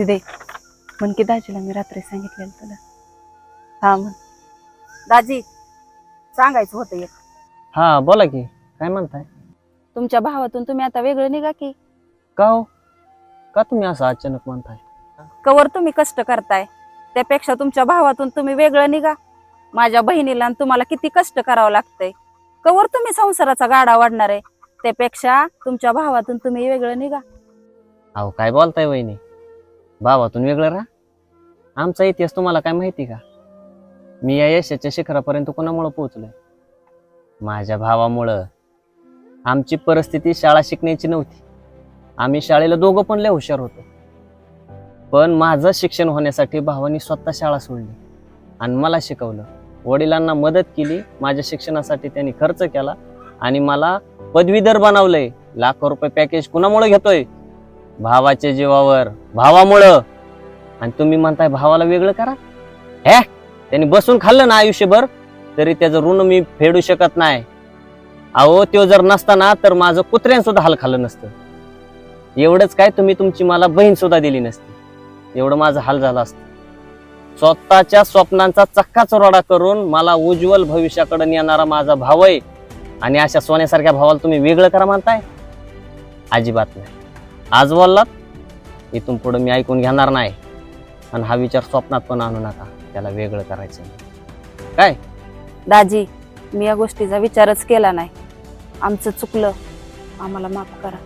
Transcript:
दे म्हण की दाजीला मी रात्री सांगितलेलं तुला. हा म्हण. दाजी सांगायचं होतं एक. हा बोला की, काय म्हणताय? तुमच्या भावातून तुम्ही आता वेगळं निघा की. का हो, का तुम्ही असं अचानक म्हणताय? कवर तुम्ही कष्ट करताय त्यापेक्षा तुमच्या भावातून तुम्ही वेगळं निघा. माझ्या बहिणीला आणि तुम्हाला किती कष्ट करावं लागतंय. कवर तुम्ही संसाराचा गाडा वाढणार आहे, त्यापेक्षा तुमच्या भावातून तुम्ही वेगळं निघा. अहो काय बोलताय वहिनी, भावातून वेगळं राहा? आमचा इतिहास तुम्हाला काय माहिती का? मी या यशाच्या शिखरापर्यंत कोणामुळं पोहोचलोय? माझ्या भावामुळं. आमची परिस्थिती शाळा शिकण्याची नव्हती. आम्ही शाळेला दोघं पण लय हुशार होतो, पण माझं शिक्षण होण्यासाठी भावानी स्वतः शाळा सोडली आणि मला शिकवलं. वडिलांना मदत केली, माझ्या शिक्षणासाठी त्यांनी खर्च केला आणि मला पदवीधर बनवलंय. लाखो रुपये पॅकेज कुणामुळे घेतोय? भावाच्या जीवावर, भावामुळं. आणि तुम्ही म्हणताय भावाला वेगळं करा? त्यांनी बसून खाल्लं ना आयुष्यभर तरी त्याचं ऋण मी फेडू शकत नाही. अहो तो जर नसताना तर माझं कुत्र्यान सुद्धा हाल खाल्लं नसतं. एवढंच काय, तुम्ही तुमची मला बहीण सुद्धा दिली नसती, एवढं माझं हाल झालं असतं. स्वतःच्या स्वप्नांचा चक्का चुराडा करून मला उज्ज्वल भविष्याकडे नेणारा माझा भाव आहे आणि अशा सोन्यासारख्या भावाला तुम्ही वेगळं करा म्हणताय? अजिबात नाही. आज बोललात, इथून पुढे मी ऐकून घेणार नाही. आणि हा विचार स्वप्नात पण आणू नका, त्याला वेगळं करायचं काय. दाजी मी या गोष्टीचा विचारच केला नाही. आमचं चुकलं, आम्हाला माफ करा.